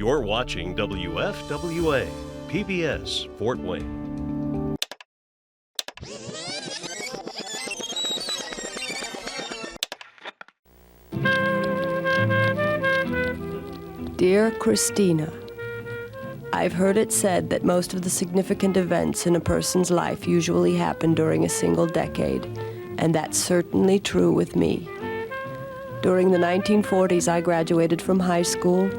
You're watching WFWA, PBS, Fort Wayne. Dear Christina, I've heard it said that most of the significant events in a person's life usually happen during a single decade, and that's certainly true with me. During the 1940s, I graduated from high school.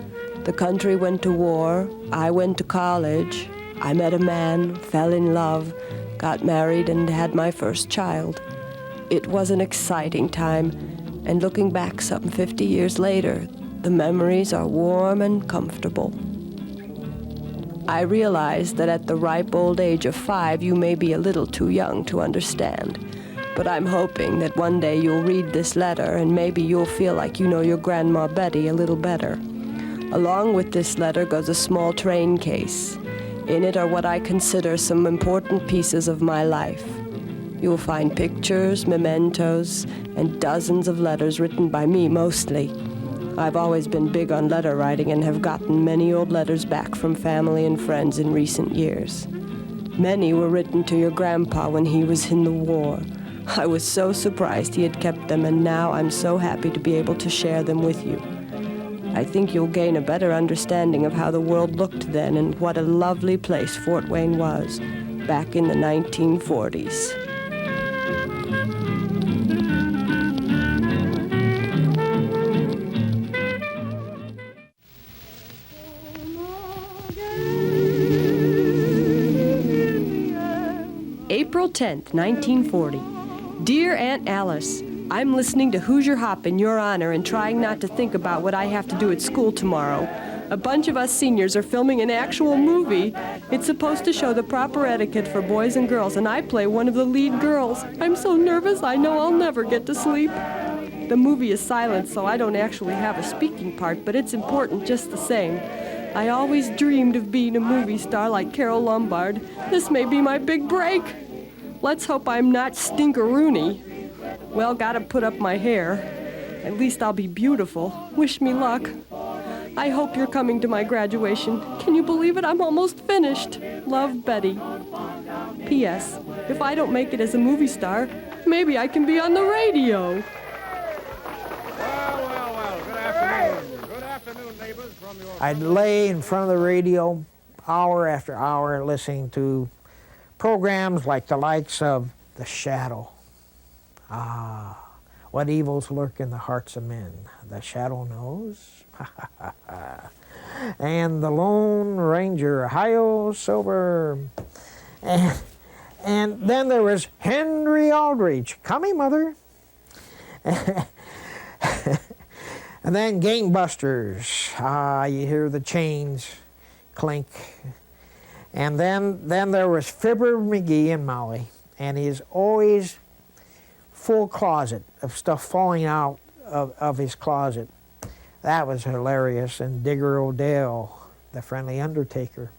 The country went to war. I went to college. I met a man, fell in love, got married, and had my first child. It was an exciting time, and looking back some 50 years later, the memories are warm and comfortable. I realize that at the ripe old age of 5, you may be a little too young to understand. But I'm hoping that one day you'll read this letter and maybe you'll feel like you know your Grandma Betty a little better. Along with this letter goes a small train case. In it are what I consider some important pieces of my life. You'll find pictures, mementos, and dozens of letters written by me mostly. I've always been big on letter writing and have gotten many old letters back from family and friends in recent years. Many were written to your grandpa when he was in the war. I was so surprised he had kept them, and now I'm so happy to be able to share them with you. I think you'll gain a better understanding of how the world looked then and what a lovely place Fort Wayne was back in the 1940s. April 10th, 1940. Dear Aunt Alice, I'm listening to Hoosier Hop in your honor and trying not to think about what I have to do at school tomorrow. A bunch of us seniors are filming an actual movie. It's supposed to show the proper etiquette for boys and girls, and I play one of the lead girls. I'm so nervous, I know I'll never get to sleep. The movie is silent, so I don't actually have a speaking part, but it's important just the same. I always dreamed of being a movie star like Carole Lombard. This may be my big break. Let's hope I'm not Stinkeroony. Well, gotta put up my hair. At least I'll be beautiful. Wish me luck. I hope you're coming to my graduation. Can you believe it? I'm almost finished. Love, Betty. P.S. If I don't make it as a movie star, maybe I can be on the radio. Well. Good afternoon. Good afternoon, neighbors. From your... I'd lay in front of the radio hour after hour listening to programs like the likes of The Shadow. What evils lurk in the hearts of men. The Shadow knows. And The Lone Ranger, Hi-Yo Silver. And then there was Henry Aldrich. Coming, Mother. And then Gangbusters. You hear the chains clink. And then there was Fibber McGee and Molly, and his always full closet of stuff falling out of his closet. That was hilarious. And Digger O'Dell, the friendly undertaker.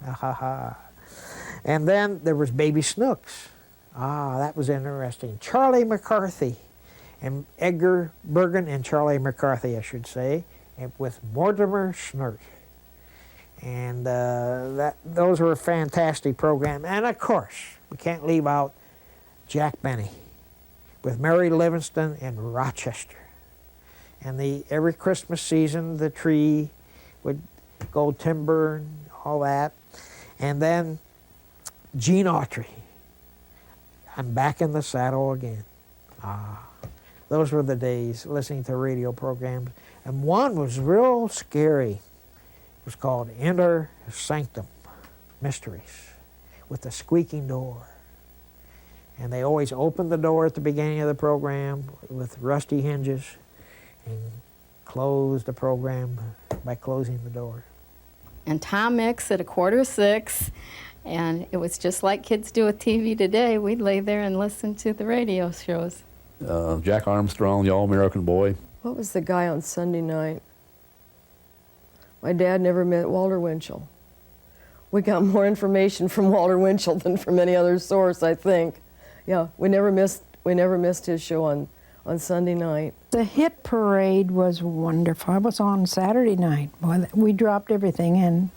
And then there was Baby Snooks. That was interesting. Charlie McCarthy, and Edgar Bergen and Charlie McCarthy, I should say, and with Mortimer Snert. And those were a fantastic program. And of course, we can't leave out Jack Benny with Mary Livingston in Rochester. And every Christmas season, the tree would go timber and all that. And then Gene Autry. I'm back in the saddle again. Those were the days, listening to radio programs. And one was real scary. It was called Inner Sanctum Mysteries, with the squeaking door. And they always opened the door at the beginning of the program with rusty hinges and closed the program by closing the door. And Tom Mix at 5:45, and it was just like kids do with TV today. We'd lay there and listen to the radio shows. Jack Armstrong, the All-American Boy. What was the guy on Sunday night? My dad never met Walter Winchell. We got more information from Walter Winchell than from any other source, I think. Yeah, we never missed his show on Sunday night. The hit parade was wonderful. I was on Saturday night. Boy, we dropped everything and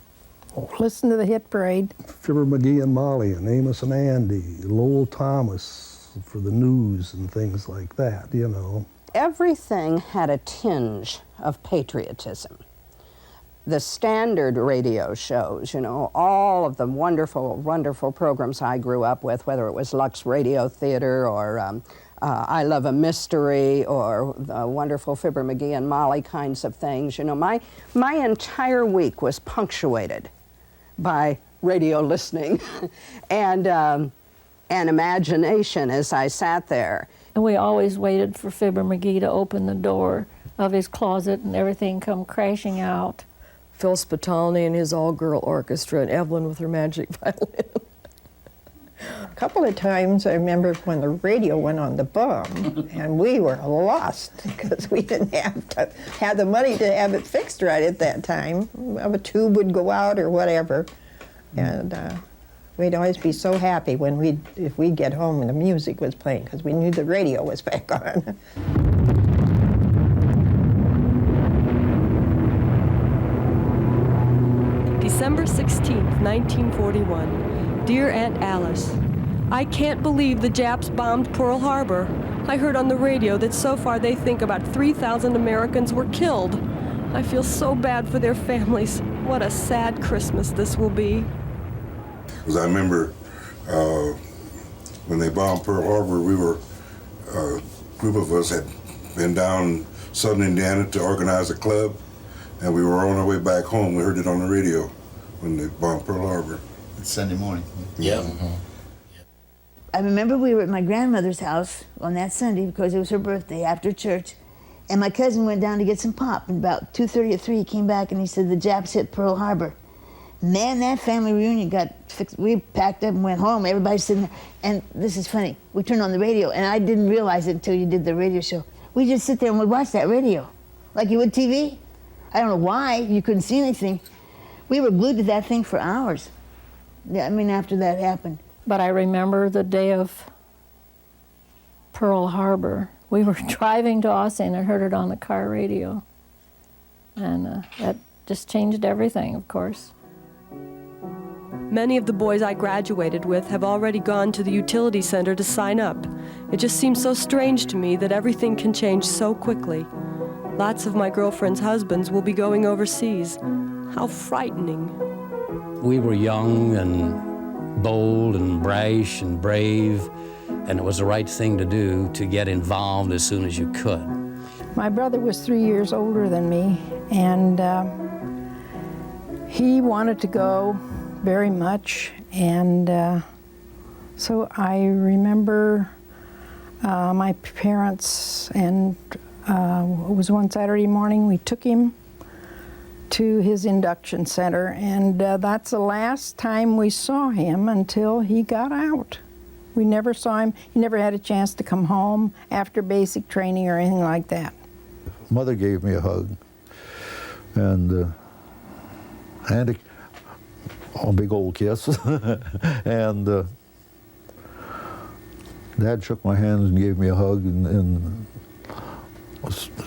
listened to the hit parade. Fibber McGee and Molly, and Amos and Andy, Lowell Thomas for the news and things like that, you know. Everything had a tinge of patriotism. The standard radio shows, you know, all of the wonderful, wonderful programs I grew up with, whether it was Lux Radio Theater or I Love a Mystery or the wonderful Fibber McGee and Molly kinds of things, you know, my entire week was punctuated by radio listening and imagination as I sat there. And we always waited for Fibber McGee to open the door of his closet and everything come crashing out. Phil Spitalny and his all-girl orchestra, and Evelyn with her magic violin. A couple of times I remember when the radio went on the bum, and we were lost because we didn't have the money to have it fixed right at that time. A tube would go out or whatever, and we'd always be so happy when if we'd get home and the music was playing because we knew the radio was back on. December 16th, 1941. Dear Aunt Alice, I can't believe the Japs bombed Pearl Harbor. I heard on the radio that so far they think about 3,000 Americans were killed. I feel so bad for their families. What a sad Christmas this will be. Because I remember when they bombed Pearl Harbor, we were, a group of us had been down southern Indiana to organize a club, and we were on our way back home. We heard it on the radio when they bombed Pearl Harbor. It's Sunday morning. Yeah. I remember we were at my grandmother's house on that Sunday because it was her birthday after church, and my cousin went down to get some pop, and about 2:30 or 3 he came back and he said the Japs hit Pearl Harbor. Man, that family reunion got fixed. We packed up and went home. Everybody's sitting there, and this is funny. We turned on the radio, and I didn't realize it until you did the radio show. We just sit there and we watch that radio, like you would TV. I don't know why, you couldn't see anything. We were glued to that thing for hours. Yeah, I mean, after that happened. But I remember the day of Pearl Harbor. We were driving to Austin and heard it on the car radio. And that just changed everything, of course. Many of the boys I graduated with have already gone to the utility center to sign up. It just seems so strange to me that everything can change so quickly. Lots of my girlfriends' husbands will be going overseas. How frightening. We were young and bold and brash and brave, and it was the right thing to do to get involved as soon as you could. My brother was 3 years older than me, and he wanted to go very much, and so I remember my parents, and it was one Saturday morning, we took him to his induction center, and that's the last time we saw him until he got out. We never saw him. He never had a chance to come home after basic training or anything like that. Mother gave me a hug, and a big old kiss, and Dad shook my hands and gave me a hug and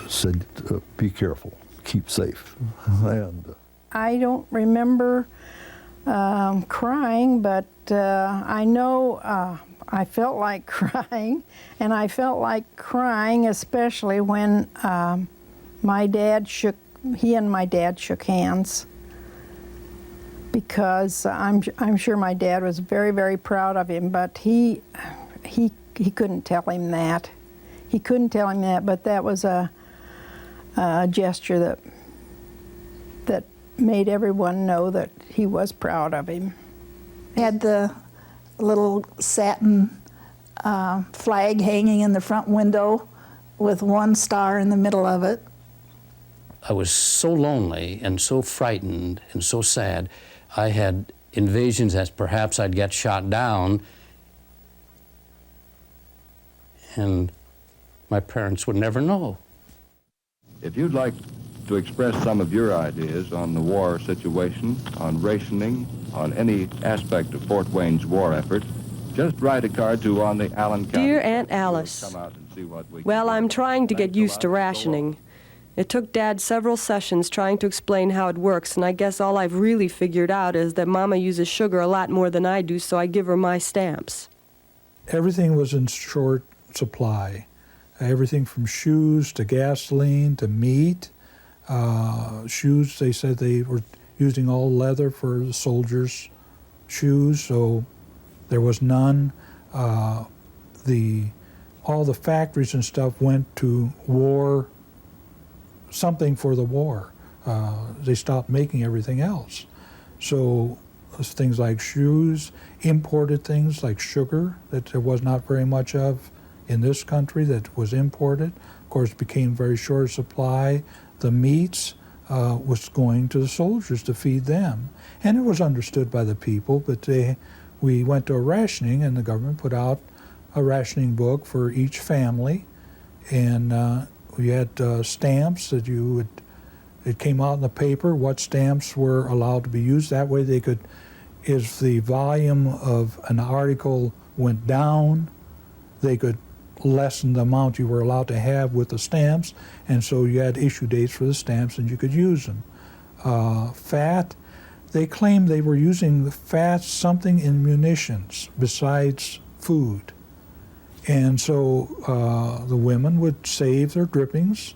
said, be careful, keep safe. And I don't remember crying, but I know I felt like crying, and I felt like crying especially when he and my dad shook hands, because I'm sure my dad was very, very proud of him, but he couldn't tell him that. He couldn't tell him that, but that was a gesture that made everyone know that he was proud of him. Had the little satin flag hanging in the front window with one star in the middle of it. I was so lonely and so frightened and so sad. I had envisions that perhaps I'd get shot down and my parents would never know. If you'd like to express some of your ideas on the war situation, on rationing, on any aspect of Fort Wayne's war effort, just write a card to On the Allen County. Dear Aunt Alice, see what we Well, can do. I'm trying to get Thanks a used lot to and so rationing. It took Dad several sessions trying to explain how it works, and I guess all I've really figured out is that Mama uses sugar a lot more than I do, so I give her my stamps. Everything was in short supply. Everything from shoes to gasoline to meat. Shoes, they said they were using all leather for the soldiers' shoes, so there was none. All the factories and stuff went to war, something for the war. They stopped making everything else. So things like shoes, imported things like sugar that there was not very much of in this country that was imported. Of course, became very short supply. The meats was going to the soldiers to feed them. And it was understood by the people, but we went to a rationing, and the government put out a rationing book for each family. And we had stamps that it came out in the paper what stamps were allowed to be used. That way they could, if the volume of an article went down, they could lessen the amount you were allowed to have with the stamps, and so you had issue dates for the stamps and you could use them. Fat, they claimed they were using the fat something in munitions besides food. And so the women would save their drippings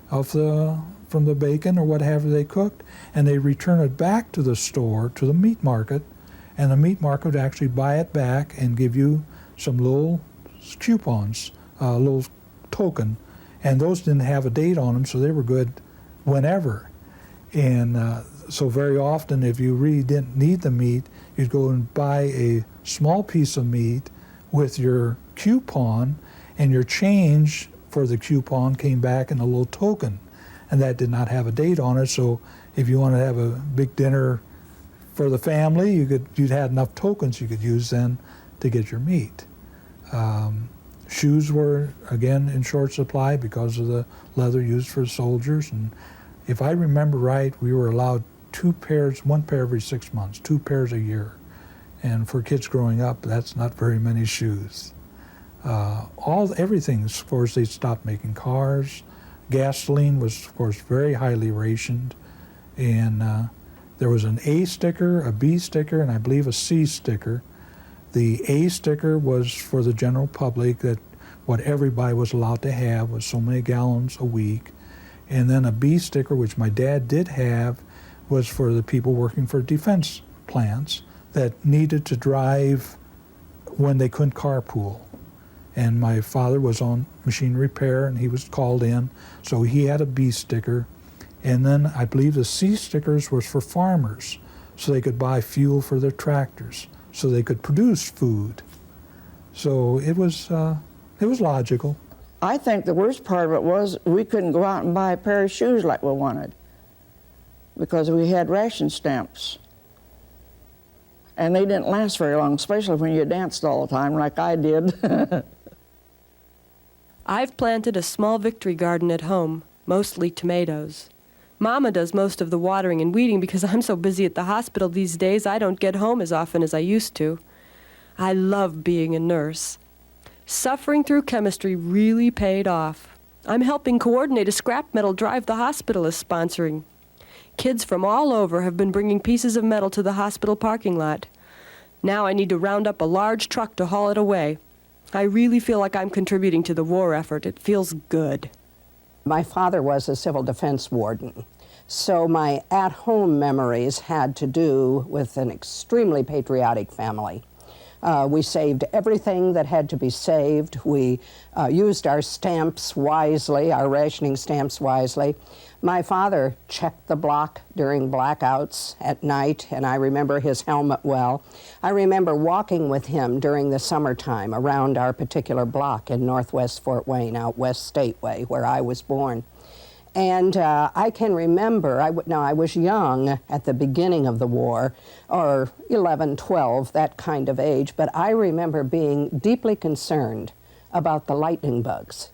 from the bacon or whatever they cooked, and they return it back to the store, to the meat market, and the meat market would actually buy it back and give you some little coupons, a little token, and those didn't have a date on them, so they were good whenever. And so very often, if you really didn't need the meat, you'd go and buy a small piece of meat with your coupon, and your change for the coupon came back in a little token, and that did not have a date on it. So if you wanted to have a big dinner for the family, you'd had enough tokens you could use then to get your meat. Shoes were, again, in short supply because of the leather used for soldiers. And if I remember right, we were allowed 2 pairs, 1 pair every 6 months, 2 pairs a year. And for kids growing up, that's not very many shoes. Everything, of course, they stopped making cars. Gasoline was, of course, very highly rationed. And there was an A sticker, a B sticker, and I believe a C sticker. The A sticker was for the general public, that what everybody was allowed to have was so many gallons a week. And then a B sticker, which my dad did have, was for the people working for defense plants that needed to drive when they couldn't carpool. And my father was on machine repair, and he was called in, so he had a B sticker. And then I believe the C stickers was for farmers, so they could buy fuel for their tractors, so they could produce food. So it was logical. I think the worst part of it was we couldn't go out and buy a pair of shoes like we wanted because we had ration stamps. And they didn't last very long, especially when you danced all the time like I did. I've planted a small victory garden at home, mostly tomatoes. Mama does most of the watering and weeding because I'm so busy at the hospital these days I don't get home as often as I used to. I love being a nurse. Suffering through chemistry really paid off. I'm helping coordinate a scrap metal drive the hospital is sponsoring. Kids from all over have been bringing pieces of metal to the hospital parking lot. Now I need to round up a large truck to haul it away. I really feel like I'm contributing to the war effort. It feels good. My father was a civil defense warden, so my at-home memories had to do with an extremely patriotic family. We saved everything that had to be saved. We used our stamps wisely, our rationing stamps wisely. My father checked the block during blackouts at night, and I remember his helmet well. I remember walking with him during the summertime around our particular block in Northwest Fort Wayne, out West Stateway, where I was born. And I can remember, I was young at the beginning of the war, or 11, 12, that kind of age, but I remember being deeply concerned about the lightning bugs,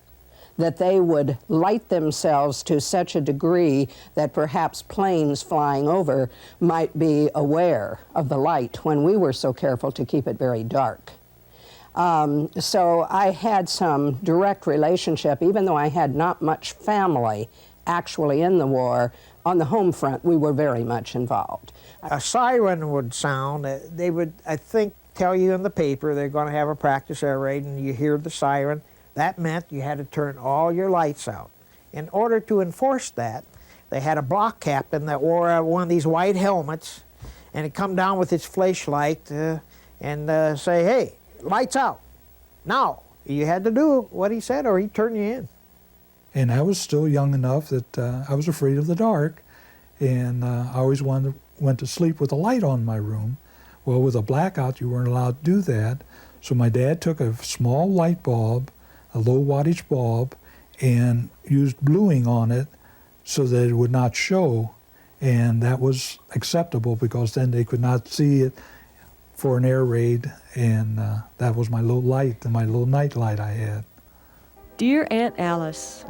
that they would light themselves to such a degree that perhaps planes flying over might be aware of the light when we were so careful to keep it very dark. So I had some direct relationship, even though I had not much family actually in the war. On the home front, we were very much involved. A siren would sound. They would, I think, tell you in the paper they're going to have a practice air raid, and you hear the siren. That meant you had to turn all your lights out. In order to enforce that, they had a block captain that wore one of these white helmets, and he'd come down with his flashlight and say, "Hey, lights out, now." You had to do what he said or he'd turn you in. And I was still young enough that I was afraid of the dark, and I always went to sleep with a light on in my room. Well, with a blackout, you weren't allowed to do that, so my dad took a small light bulb, a low wattage bulb, and used bluing on it so that it would not show, and that was acceptable because then they could not see it for an air raid, and that was my little light, and my little night light I had. Dear Aunt Alice,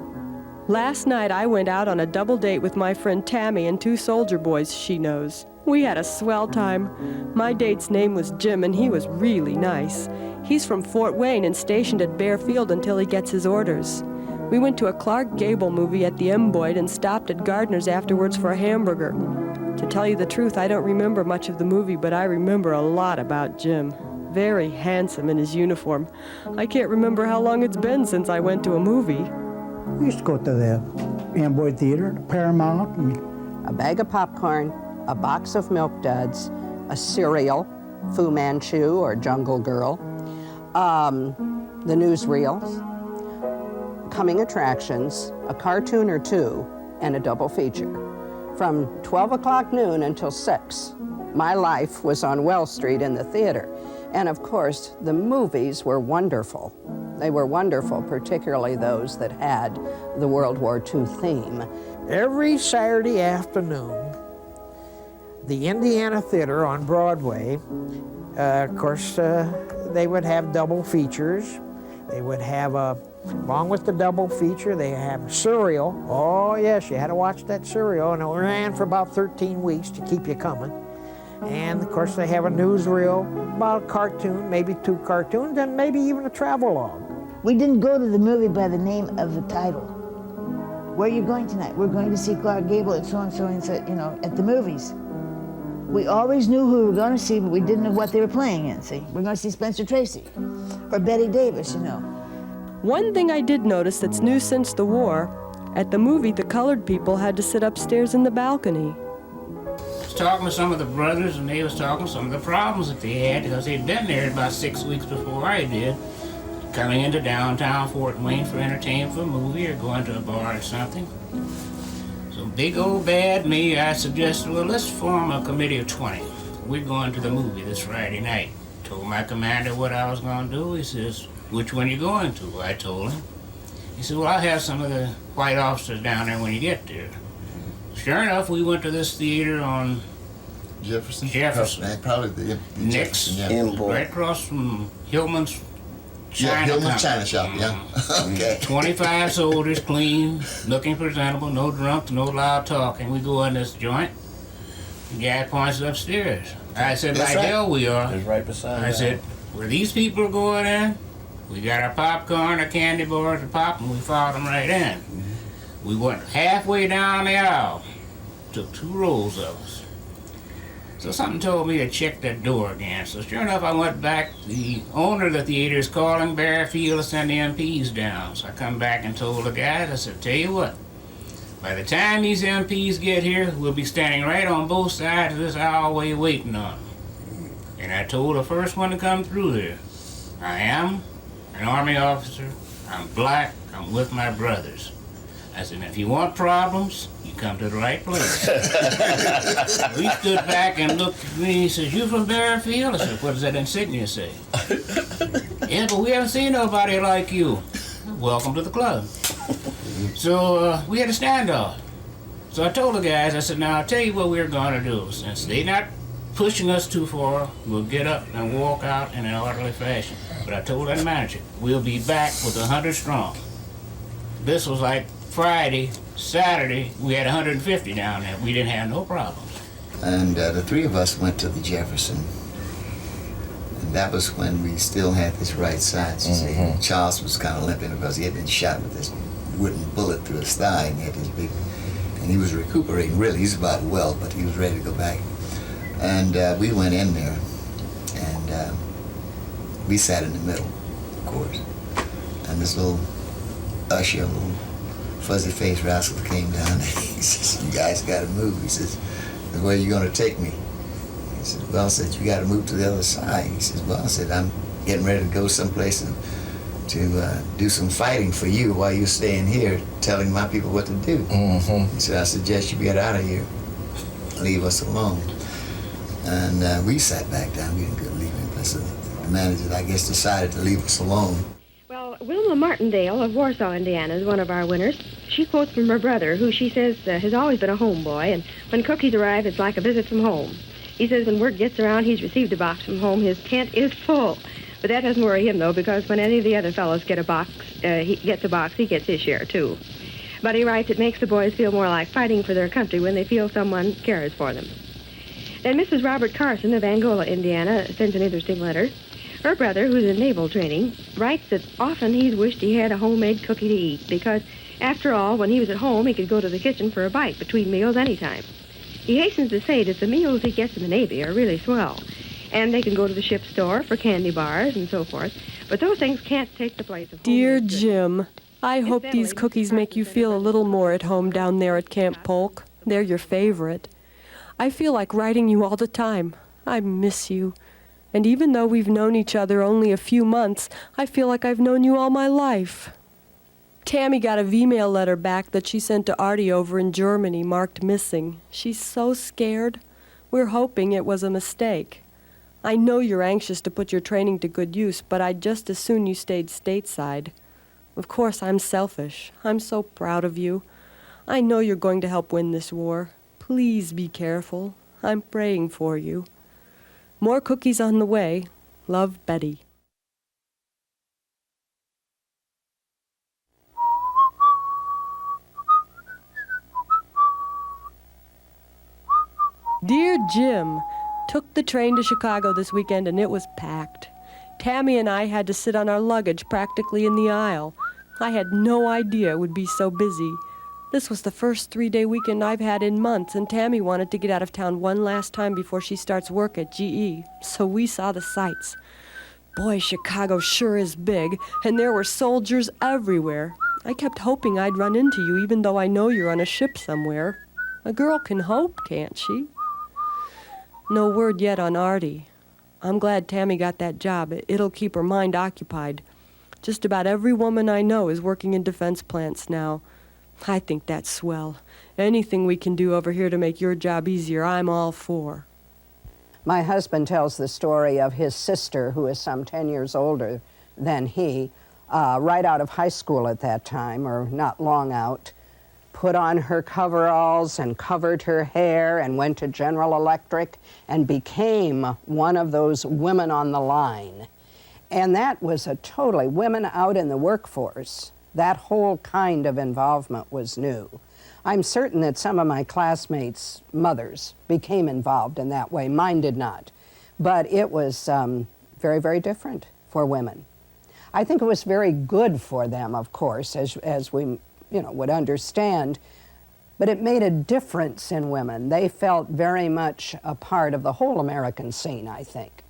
last night I went out on a double date with my friend Tammy and 2 soldier boys she knows. We had a swell time. My date's name was Jim, and he was really nice. He's from Fort Wayne and stationed at Bear Field until he gets his orders. We went to a Clark Gable movie at the Boyd and stopped at Gardner's afterwards for a hamburger. To tell you the truth, I don't remember much of the movie, but I remember a lot about Jim. Very handsome in his uniform. I can't remember how long it's been since I went to a movie. We used to go to the Amboy Theater, Paramount. A bag of popcorn, a box of Milk Duds, a cereal, Fu Manchu or Jungle Girl, the newsreels, coming attractions, a cartoon or 2, and a double feature. From 12 o'clock noon until 6, my life was on Wells Street in the theater. And of course, the movies were wonderful. They were wonderful, particularly those that had the World War II theme. Every Saturday afternoon, the Indiana Theater on Broadway, of course, they would have double features. They would have, along with the double feature, they have Serial. Oh yes, you had to watch that Serial, and it ran for about 13 weeks to keep you coming. And of course they have a newsreel, about a cartoon, maybe 2 cartoons, and maybe even a travelogue. We didn't go to the movie by the name of the title. Where are you going tonight? We're going to see Clark Gable at so-and-so, at the movies. We always knew who we were going to see, but we didn't know what they were playing in, see? We're going to see Spencer Tracy or Betty Davis, One thing I did notice that's new since the war, at the movie the colored people had to sit upstairs in the balcony. I was talking to some of the brothers, and they was talking some of the problems that they had because they'd been there about 6 weeks before I did, coming into downtown Fort Wayne for entertainment for a movie or going to a bar or something. So big old bad me, I suggested, well, let's form a committee of 20. We're going to the movie this Friday night. Told my commander what I was going to do. He says, which one you going to? I told him. He said, well, I'll have some of the white officers down there when you get there. Sure enough, we went to this theater on Jefferson. Probably the next, Jefferson, yeah. right across from Hillman's China. Hillman's China shop, yeah. Okay. 25 soldiers, clean, looking presentable, no drunks, no loud talking. We go in this joint. The guy points upstairs. I said, by hell we are. It's right beside. I said, where these people are going in, we got our popcorn, our candy bars, our pop, and we followed them right in. We went halfway down the aisle. Took 2 rows of us. So something told me to check that door again. So sure enough, I went back. The owner of the theater is calling Bear Field to send the MPs down. So I come back and told the guys, I said, tell you what, by the time these MPs get here, we'll be standing right on both sides of this aisleway waiting on them. And I told the first one to come through there, I am an Army officer, I'm black, I'm with my brothers. I said, if you want problems, you come to the right place. We stood back and looked at me. He says, you from Bear Field? I said, what does that insignia say? Yeah, but we haven't seen nobody like you. Welcome to the club. So we had a standoff. So I told the guys, I said, now I'll tell you what we're going to do. Since they're not pushing us too far, we'll get up and walk out in an orderly fashion. But I told that manager, we'll be back with 100 strong. This was like Friday, Saturday, we had 150 down there. We didn't have no problems. And the 3 of us went to the Jefferson. And that was when we still had this right side, you see. Charles was kind of limping because he had been shot with this wooden bullet through his thigh, and he had this big, and he was recuperating really. He's about well, but he was ready to go back. And we went in there, and we sat in the middle, of course. And this little usher, little fuzzy-faced rascal came down, and he says, "You guys got to move." He says, "Where are you going to take me?" He said, "Well," I said, "you got to move to the other side." He says, "Well," I said, "I'm getting ready to go someplace and to do some fighting for you while you're staying here, telling my people what to do." He said, "I suggest you get out of here, leave us alone." And we sat back down. We didn't go leave him. So the manager, I guess, decided to leave us alone. Well, Wilma Martindale of Warsaw, Indiana, is one of our winners. She quotes from her brother, who she says has always been a homeboy, and when cookies arrive, it's like a visit from home. He says when word gets around he's received a box from home, his tent is full. But that doesn't worry him, though, because when any of the other fellows get a box, he gets his share, too. But he writes it makes the boys feel more like fighting for their country when they feel someone cares for them. Then Mrs. Robert Carson of Angola, Indiana, sends an interesting letter. Her brother, who's in naval training, writes that often he's wished he had a homemade cookie to eat because, after all, when he was at home, he could go to the kitchen for a bite between meals anytime. He hastens to say that the meals he gets in the Navy are really swell, and they can go to the ship's store for candy bars and so forth, but those things can't take the place of Dear Jim, I hope these cookies make you feel a little more at home down there at Camp Polk. They're your favorite. I feel like writing you all the time. I miss you. And even though we've known each other only a few months, I feel like I've known you all my life. Tammy got a V-mail letter back that she sent to Artie over in Germany, marked missing. She's so scared. We're hoping it was a mistake. I know you're anxious to put your training to good use, but I'd just as soon you stayed stateside. Of course, I'm selfish. I'm so proud of you. I know you're going to help win this war. Please be careful. I'm praying for you. More cookies on the way. Love, Betty. Dear Jim, took the train to Chicago this weekend and it was packed. Tammy and I had to sit on our luggage practically in the aisle. I had no idea it would be so busy. This was the first 3-day weekend I've had in months, and Tammy wanted to get out of town one last time before she starts work at GE, so we saw the sights. Boy, Chicago sure is big, and there were soldiers everywhere. I kept hoping I'd run into you, even though I know you're on a ship somewhere. A girl can hope, can't she? No word yet on Artie. I'm glad Tammy got that job. It'll keep her mind occupied. Just about every woman I know is working in defense plants now. I think that's swell. Anything we can do over here to make your job easier, I'm all for. My husband tells the story of his sister, who is some 10 years older than he, right out of high school at that time, or not long out, put on her coveralls and covered her hair and went to General Electric and became one of those women on the line. And that was a totally, women out in the workforce, that whole kind of involvement was new. I'm certain that some of my classmates' mothers became involved in that way. Mine did not. But it was very, very different for women. I think it was very good for them, of course, as we would understand, but it made a difference in women. They felt very much a part of the whole American scene, I think.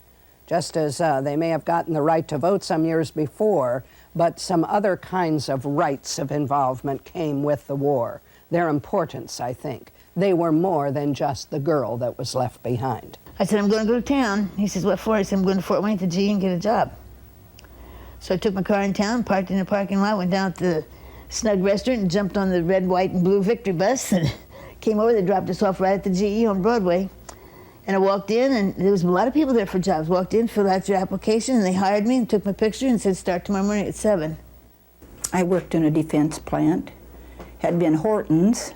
Just as they may have gotten the right to vote some years before, but some other kinds of rights of involvement came with the war. Their importance, I think. They were more than just the girl that was left behind. I said, I'm going to go to town. He says, what for? I said, I'm going to Fort Wayne to GE and get a job. So I took my car in town, parked in the parking lot, went down to the Snug restaurant and jumped on the red, white, and blue Victory bus and came over. They dropped us off right at the GE on Broadway. And I walked in, and there was a lot of people there for jobs. Walked in, filled out your application, and they hired me and took my picture and said, start tomorrow morning at 7. I worked in a defense plant, had been Horton's,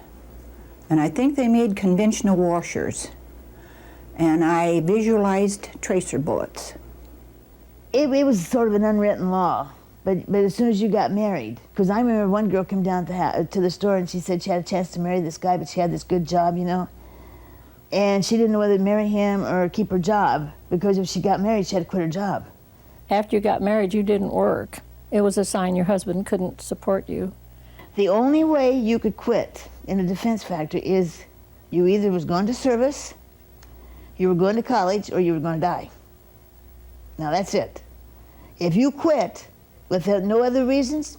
and I think they made conventional washers. And I visualized tracer bullets. It was sort of an unwritten law, but as soon as you got married, because I remember one girl came down to the store and she said she had a chance to marry this guy, but she had this good job, And she didn't know whether to marry him or keep her job. because if she got married, she had to quit her job. After you got married, you didn't work. It was a sign your husband couldn't support you. The only way you could quit in a defense factory is you either was going to service, you were going to college, or you were going to die. Now that's it. If you quit with no other reasons,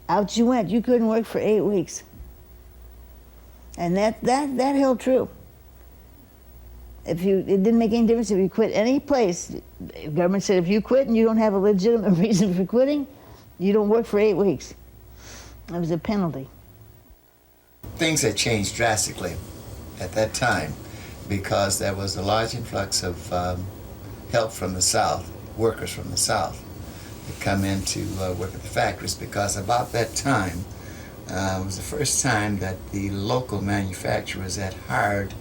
out you went. You couldn't work for 8 weeks. And that held true. It didn't make any difference if you quit any place. The government said if you quit and you don't have a legitimate reason for quitting, you don't work for 8 weeks. It was a penalty. Things had changed drastically at that time because there was a large influx of help from the South, workers from the South, that come in to work at the factories, because about that time was the first time that the local manufacturers had hired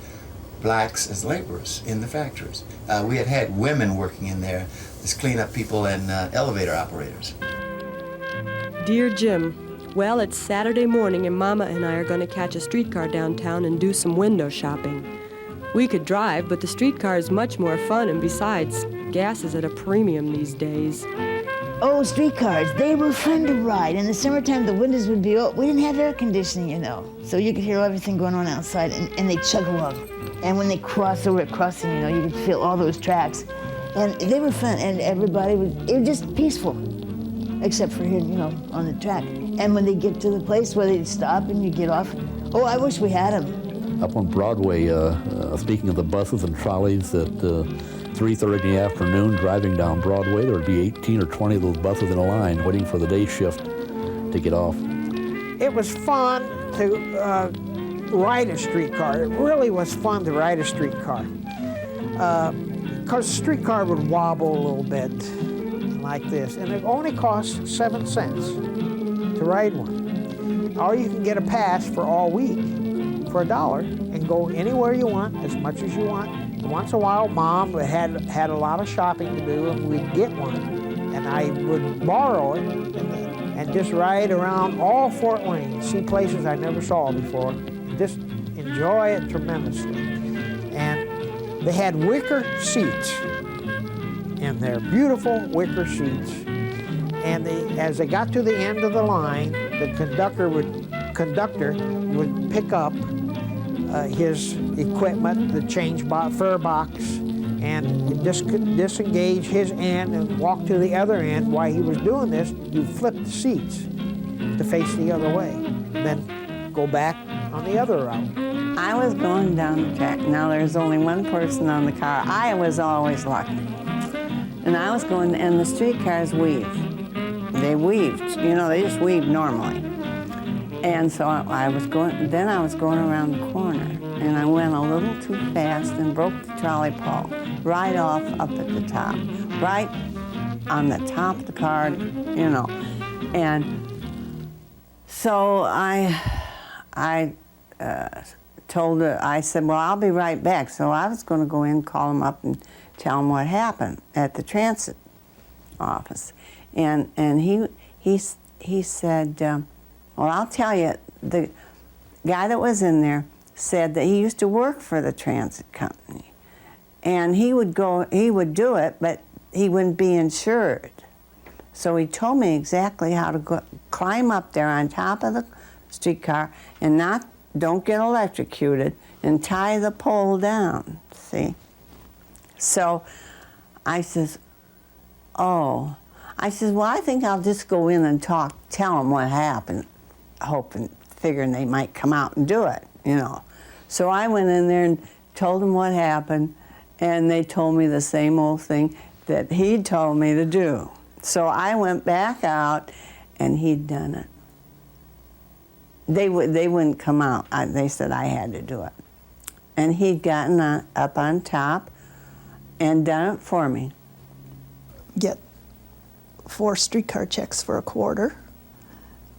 blacks as laborers in the factories. We had women working in there as cleanup people and elevator operators. Dear Jim, well, it's Saturday morning and Mama and I are going to catch a streetcar downtown and do some window shopping. We could drive, but the streetcar is much more fun, and besides, gas is at a premium these days. Oh, streetcars, they were fun to ride. In the summertime, the windows would be open. We didn't have air conditioning, you know, so you could hear everything going on outside, and they chug along. And when they cross over at crossing, you know, you could feel all those tracks. And they were fun, and it was just peaceful, except for here, you know, on the track. And when they get to the place where they'd stop and you get off, oh, I wish we had them. Up on Broadway, speaking of the buses and trolleys, at 3:30 in the afternoon, driving down Broadway, there would be 18 or 20 of those buses in a line waiting for the day shift to get off. It was fun to ride a streetcar. It really was fun to ride a streetcar. Because the streetcar would wobble a little bit like this, and it only cost 7 cents to ride one. Or you can get a pass for all week for $1 and go anywhere you want, as much as you want. And once in a while, Mom had a lot of shopping to do, and we'd get one. And I would borrow it and just ride around all Fort Wayne, see places I never saw before, and just enjoy it tremendously. And they had wicker seats in there, beautiful wicker seats. And as they got to the end of the line, the conductor would pick up his equipment, the fare box, and disengage his end and walk to the other end. While he was doing this, you flip the seats to face the other way, and then go back on the other route. I was going down the track. Now there's only one person on the car. I was always lucky. And I was going, and the streetcars weave. They weaved, you know, they just weaved normally. And so I was going around the corner, and I went a little too fast and broke the trolley pole right off up at the top, right on the top of the car, you know. And so I told her, I said, well, I'll be right back. So I was going to go in, call him up, and tell him what happened at the transit office. And he said, well, I'll tell you, the guy that was in there said that he used to work for the transit company. And he would do it, but he wouldn't be insured. So he told me exactly how to climb up there on top of the streetcar and don't get electrocuted and tie the pole down, see? So I says, oh. I says, well, I think I'll just go in and tell them what happened, figuring they might come out and do it, you know. So I went in there and told them what happened, and they told me the same old thing that he'd told me to do. So I went back out, and he'd done it. They wouldn't come out. They said I had to do it. And he'd gotten up on top and done it for me. Get 4 streetcar checks for $1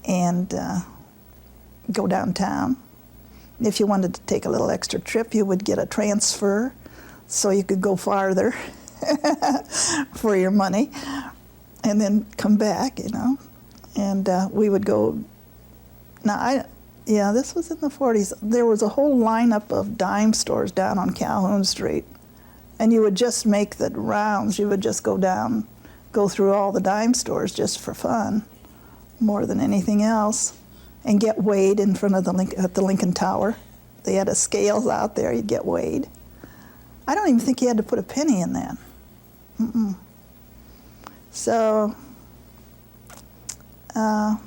and go downtown. If you wanted to take a little extra trip, you would get a transfer so you could go farther for your money and then come back, you know. And we would go. Now, this was in the 40s. There was a whole lineup of dime stores down on Calhoun Street. And you would just make the rounds. You would just go through all the dime stores just for fun, more than anything else, and get weighed in front of at the Lincoln Tower. They had a scales out there. You'd get weighed. I don't even think you had to put a penny in that. Mm-mm. So, of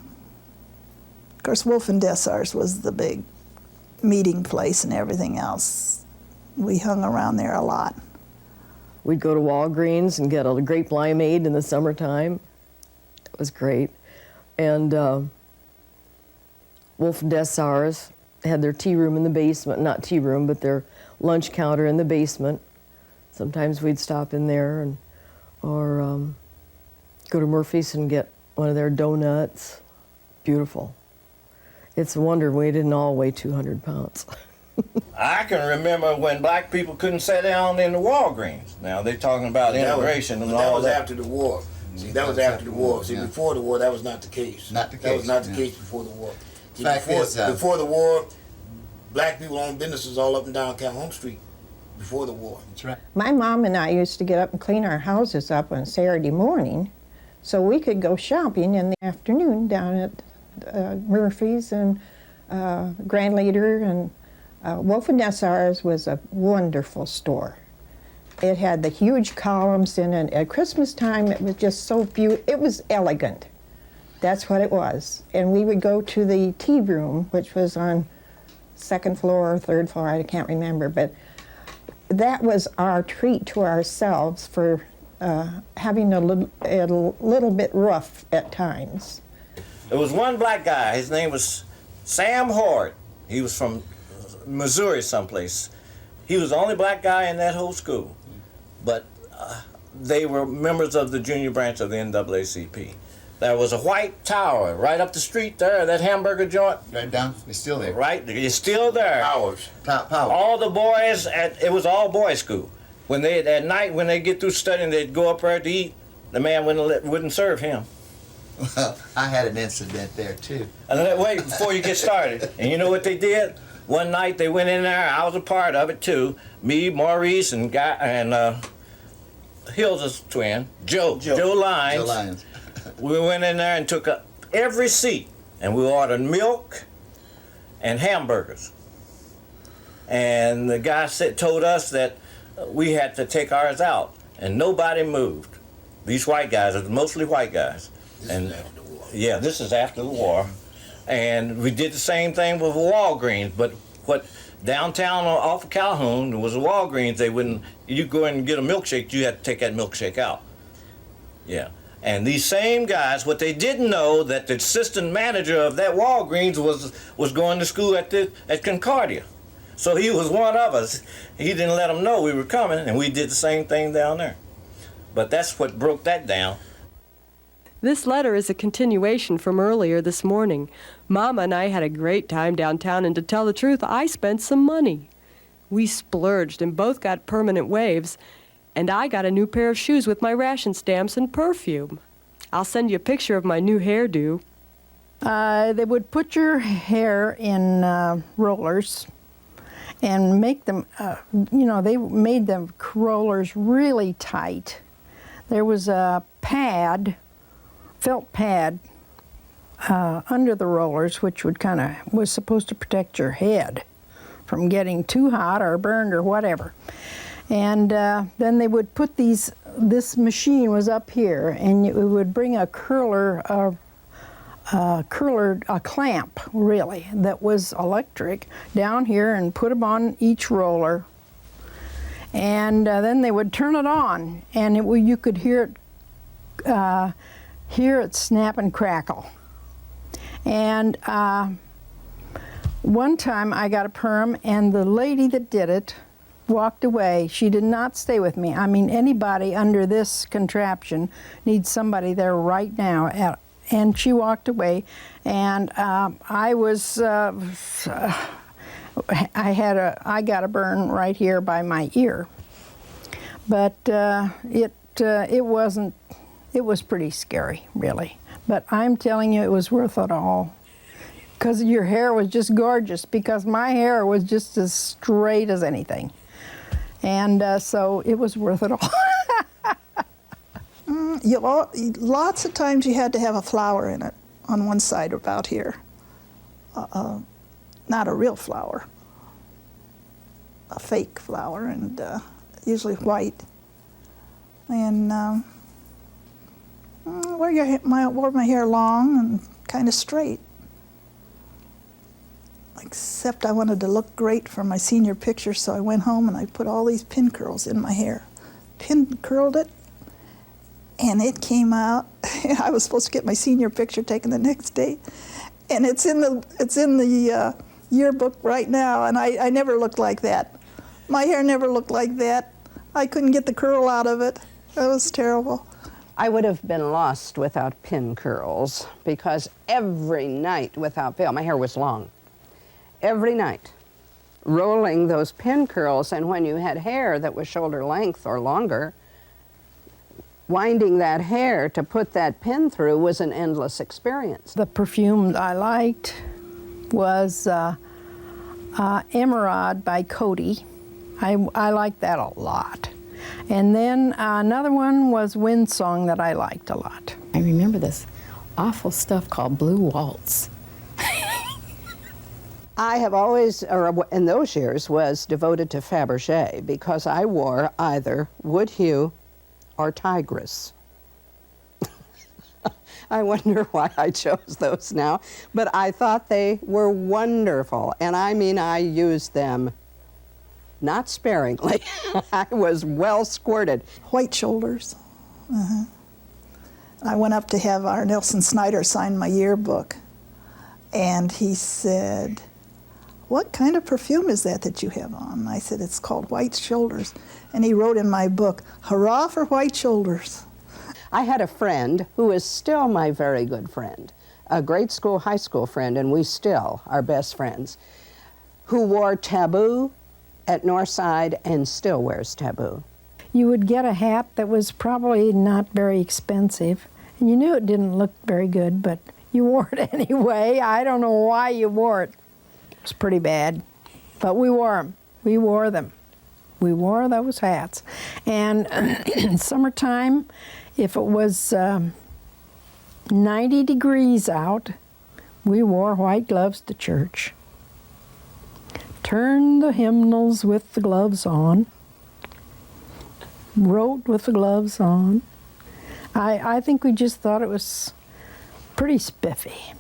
course, Wolf and Dessars was the big meeting place and everything else. We hung around there a lot. We'd go to Walgreens and get a grape limeade in the summertime. It was great. And Wolf and Dessars had their tea room in the basement, not tea room, but their lunch counter in the basement. Sometimes we'd stop in there or go to Murphy's and get one of their donuts. Beautiful. It's a wonder we didn't all weigh 200 pounds. I can remember when black people couldn't sit down in the Walgreens. Now they're talking about integration and all that. That was after the war. See, that was after the war. See, before the war, that was not the case. Not the case. That was not the case before the war. See, Fact before the war, black people owned businesses all up and down Calhoun Street. Before the war. That's right. My mom and I used to get up and clean our houses up on Saturday morning so we could go shopping in the afternoon down at Murphy's and Grand Leader, and Wolf and Dessars was a wonderful store. It had the huge columns in it. At Christmas time, it was just so beautiful. It was elegant. That's what it was. And we would go to the tea room, which was on second floor or third floor, I can't remember, but that was our treat to ourselves for having a little bit rough at times. There was one black guy. His name was Sam Hort. He was from Missouri someplace. He was the only black guy in that whole school. But they were members of the junior branch of the NAACP. There was a white tower right up the street there, that hamburger joint. Right down, it's still there. Right, it's still there. Powers. All the boys, it was all boys school. When they, at night, when they get through studying, they'd go up there to eat. The man wouldn't serve him. Well, I had an incident there too. And wait, before you get started. And you know what they did? One night they went in there, I was a part of it too. Me, Maurice, and Hilda's twin, Joe Lyons. Joe Lyons. We went in there and took up every seat, and we ordered milk and hamburgers. And the guy told us that we had to take ours out, and nobody moved. These white guys are mostly white guys. This is after the war. Yeah, this is after the war. And we did the same thing with Walgreens, but what downtown off of Calhoun was a Walgreens. They wouldn't, you go in and get a milkshake, you had to take that milkshake out. Yeah. And these same guys, what they didn't know, that the assistant manager of that Walgreens was going to school at Concordia. So he was one of us. He didn't let them know we were coming, and we did the same thing down there. But that's what broke that down. This letter is a continuation from earlier this morning. Mama and I had a great time downtown, and to tell the truth, I spent some money. We splurged and both got permanent waves, and I got a new pair of shoes with my ration stamps and perfume. I'll send you a picture of my new hairdo. They would put your hair in rollers and make them, they made the rollers really tight. There was a pad, felt pad, under the rollers, which was supposed to protect your head from getting too hot or burned or whatever. And then they would put this machine was up here, and it would bring a curler, a clamp, really, that was electric, down here and put them on each roller. And then they would turn it on, and you could hear it snap and crackle. And one time I got a perm, and the lady that did it walked away. She did not stay with me. I mean, anybody under this contraption needs somebody there right now. And she walked away, and I got a burn right here by my ear. But it was pretty scary, really. But I'm telling you, it was worth it all. Because your hair was just gorgeous, because my hair was just as straight as anything. And so it was worth it all. Lots of times you had to have a flower in it on one side about here. Not a real flower, a fake flower, and usually white. And wore my hair long and kind of straight. Except I wanted to look great for my senior picture, so I went home and I put all these pin curls in my hair. Pin curled it, and it came out. I was supposed to get my senior picture taken the next day, and it's in the yearbook right now. And I never looked like that. My hair never looked like that. I couldn't get the curl out of it. It was terrible. I would have been lost without pin curls, because every night without fail, my hair was long. Every night, rolling those pin curls, and when you had hair that was shoulder length or longer, winding that hair to put that pin through was an endless experience. The perfume I liked was Emerald by Coty. I liked that a lot. And then another one was Windsong that I liked a lot. I remember this awful stuff called Blue Waltz. I have always, or in those years, was devoted to Fabergé because I wore either Wood Hue or Tigress. I wonder why I chose those now, but I thought they were wonderful, and I mean I used them not sparingly. I was well squirted. White shoulders. I went up to have our Nelson Snyder sign my yearbook, and he said, "What kind of perfume is that you have on?" And I said, "It's called White Shoulders." And he wrote in my book, "Hurrah for white shoulders." I had a friend who is still my very good friend, a grade school, high school friend, and we still are best friends, who wore Taboo at Northside and still wears Taboo. You would get a hat that was probably not very expensive, and you knew it didn't look very good, but you wore it anyway. I don't know why you wore it. It was pretty bad, but we wore them. We wore them. We wore those hats. And in summertime, if it was 90 degrees out, we wore white gloves to church. Turned the hymnals with the gloves on. Wrote with the gloves on. I think we just thought it was pretty spiffy.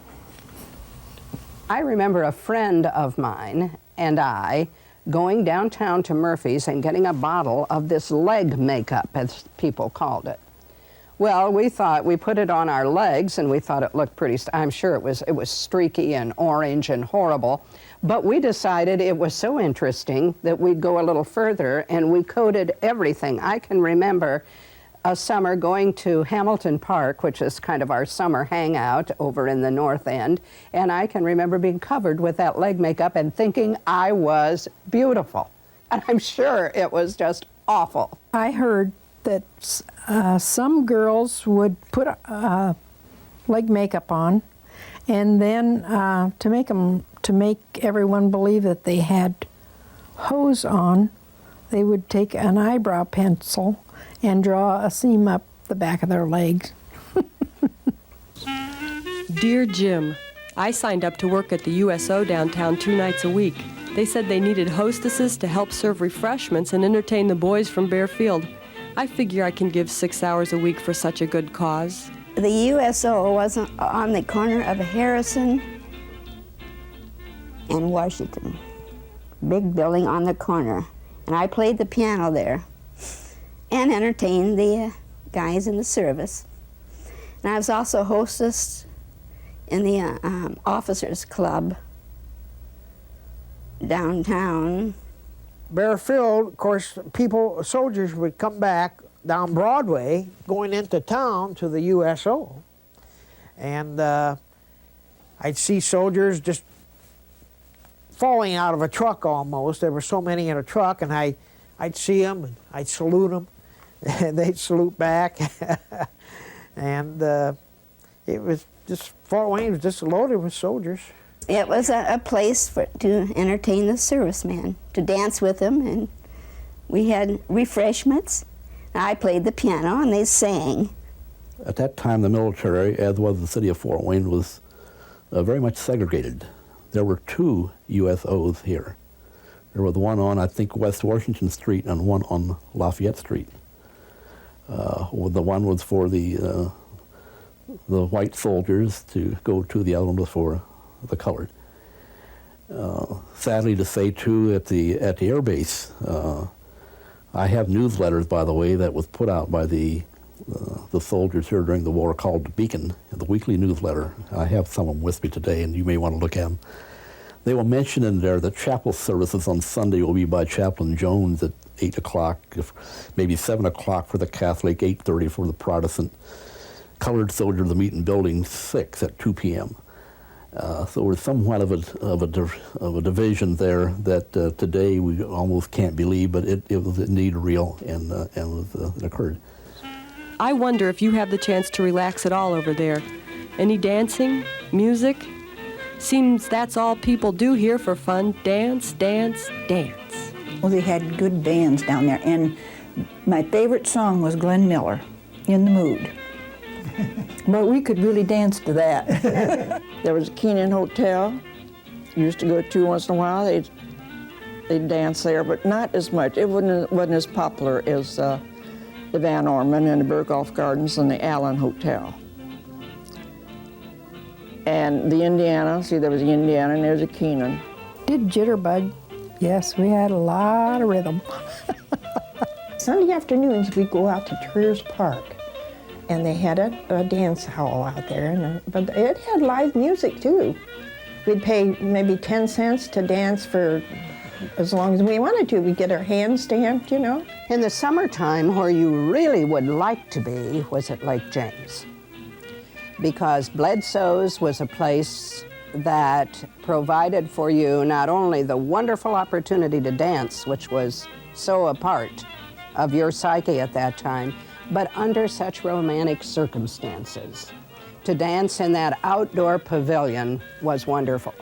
I remember a friend of mine and I going downtown to Murphy's and getting a bottle of this leg makeup, as people called it. Well, we put it on our legs and we thought it looked pretty, I'm sure it was streaky and orange and horrible, but we decided it was so interesting that we'd go a little further and we coated everything. I can remember a summer going to Hamilton Park, which is kind of our summer hangout over in the North End, and I can remember being covered with that leg makeup and thinking I was beautiful. And I'm sure it was just awful. I heard that some girls would put leg makeup on, and then to make everyone believe that they had hose on, they would take an eyebrow pencil and draw a seam up the back of their legs. Dear Jim, I signed up to work at the USO downtown 2 nights a week. They said they needed hostesses to help serve refreshments and entertain the boys from Bear Field. I figure I can give 6 hours a week for such a good cause. The USO was on the corner of Harrison and Washington. Big building on the corner. And I played the piano there and entertained the guys in the service. And I was also hostess in the officers club downtown. Bear Field, of course, soldiers would come back down Broadway going into town to the USO. And I'd see soldiers just falling out of a truck almost. There were so many in a truck, and I'd see them and I'd salute them and they'd salute back. And it was just, Fort Wayne was just loaded with soldiers. It was a place to entertain the servicemen, to dance with them and We had refreshments. I played the piano and they sang. At that time, the military, as was the city of Fort Wayne, was very much segregated. There were 2 USOs here. There was one on, I think, West Washington Street and one on Lafayette Street. The one was for the white soldiers to go to, the other one was for the colored. Sadly to say, too, at the air base, I have newsletters, by the way, that was put out by the soldiers here during the war called The Beacon, the weekly newsletter. I have some of them with me today, and you may want to look at them. They will mention in there that chapel services on Sunday will be by Chaplain Jones at 8 o'clock, maybe 7 o'clock for the Catholic, 8:30 for the Protestant. Colored soldiers will meet in Building 6 at 2 p.m. So we're somewhat of a division there that today we almost can't believe, but it was indeed real and it occurred. I wonder if you have the chance to relax at all over there. Any dancing? Music? Seems that's all people do here for fun. Dance, dance, dance. Well, they had good bands down there, and my favorite song was Glenn Miller, In the Mood. But we could really dance to that. There was a Keenan Hotel. Used to go to once in a while. They'd dance there, but not as much. It wasn't as popular as the Van Orman and the Berghoff Gardens and the Allen Hotel. And the Indiana, see, there was the Indiana and there's a Keenan. Did Jitterbug? Yes, we had a lot of rhythm. Sunday afternoons, we'd go out to Triers Park, and they had a dance hall out there, but it had live music too. We'd pay maybe 10 cents to dance for as long as we wanted to. We'd get our hands stamped, you know. In the summertime, where you really would like to be was at Lake James, because Bledsoe's was a place that provided for you not only the wonderful opportunity to dance, which was so a part of your psyche at that time, but under such romantic circumstances. To dance in that outdoor pavilion was wonderful.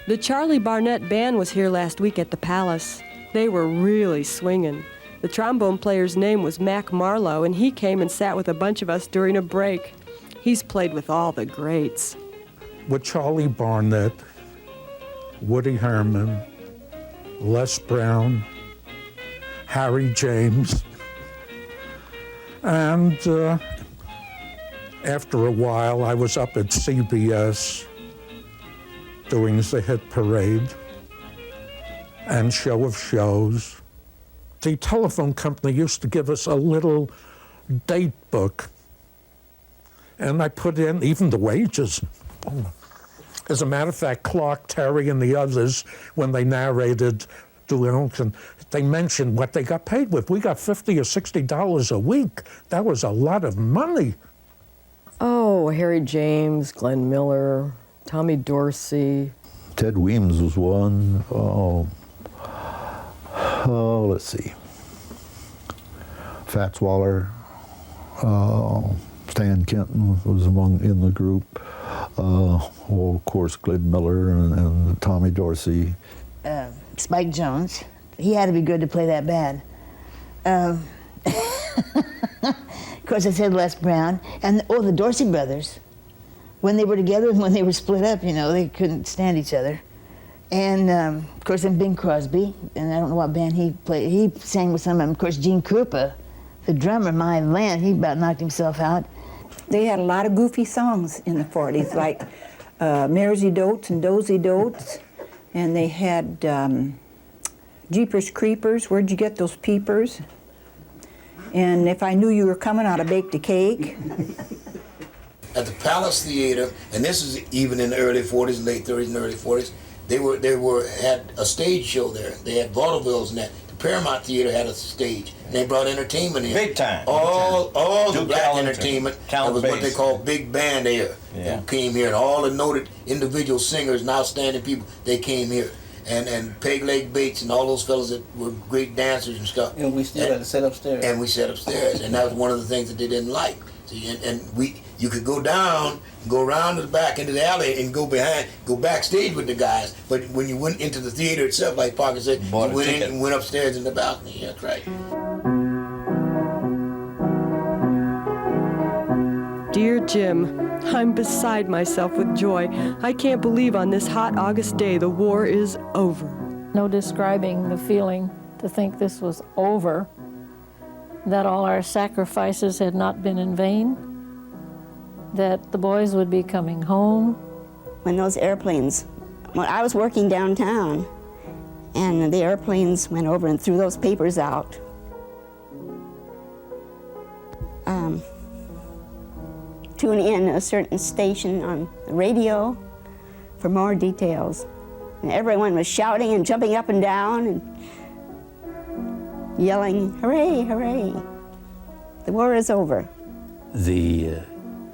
The Charlie Barnett Band was here last week at the Palace. They were really swinging. The trombone player's name was Mac Marlowe, and he came and sat with a bunch of us during a break. He's played with all the greats. With Charlie Barnett, Woody Herman, Les Brown, Harry James, and after a while I was up at CBS doing the hit parade and Show of Shows. The telephone company used to give us a little date book, and I put in even the wages. As a matter of fact, Clark Terry and the others, when they narrated Duke, they mentioned what they got paid with. We got $50 or $60 a week. That was a lot of money. Oh, Harry James, Glenn Miller, Tommy Dorsey. Ted Weems was one. Let's see. Fats Waller. Stan Kenton was in the group. Of course, Glenn Miller and Tommy Dorsey. Spike Jones. He had to be good to play that bad. Of course, I said Les Brown. And, the Dorsey brothers. When they were together and when they were split up, they couldn't stand each other. And, of course, then Bing Crosby. And I don't know what band he played. He sang with some of them. Of course, Gene Krupa, the drummer, my land, he about knocked himself out. They had a lot of goofy songs in the 40s, like Maresy Dotes and Dozy Dotes. And they had Jeepers Creepers, Where'd You Get Those Peepers? And If I Knew You Were Coming, I'd have baked a cake. At the Palace Theater, and this is even in the early 40s, late 30s and early 40s, they had a stage show there. They had vaudevilles and that. The Paramount Theater had a stage, and they brought entertainment in. Big time. All the Duke black Ellington, entertainment. Count That was what Basie. they called big band air. Yeah. Who came here, and all the noted individual singers and outstanding people, they came here. And Peg Leg Bates and all those fellas that were great dancers and stuff. And we still had to sit upstairs. And we sat upstairs, and that was one of the things that they didn't like. See, and you could go down, go around to the back into the alley, and go backstage with the guys. But when you went into the theater itself, like Parker said, you went in and went upstairs in the balcony. That's right. Dear Jim, I'm beside myself with joy. I can't believe on this hot August day the war is over. No describing the feeling to think this was over, that all our sacrifices had not been in vain, that the boys would be coming home. When those airplanes, when I was working downtown, and the airplanes went over and threw those papers out. Tune in a certain station on the radio for more details. And everyone was shouting and jumping up and down and yelling, "Hooray, hooray, the war is over." The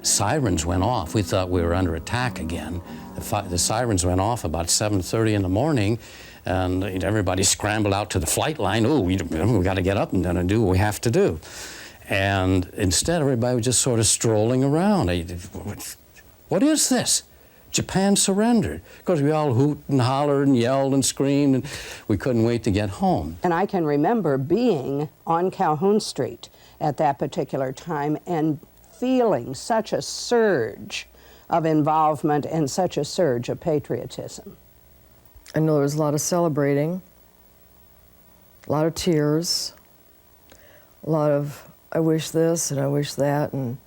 sirens went off. We thought we were under attack again. The sirens went off about 7:30 in the morning, and everybody scrambled out to the flight line. Oh, we got to get up and do what we have to do. And instead, everybody was just sort of strolling around. What is this? Japan surrendered. Of course, we all hooted and hollered and yelled and screamed, and we couldn't wait to get home. And I can remember being on Calhoun Street at that particular time and feeling such a surge of involvement and such a surge of patriotism. I know there was a lot of celebrating, a lot of tears, a lot of I wish this and I wish that, and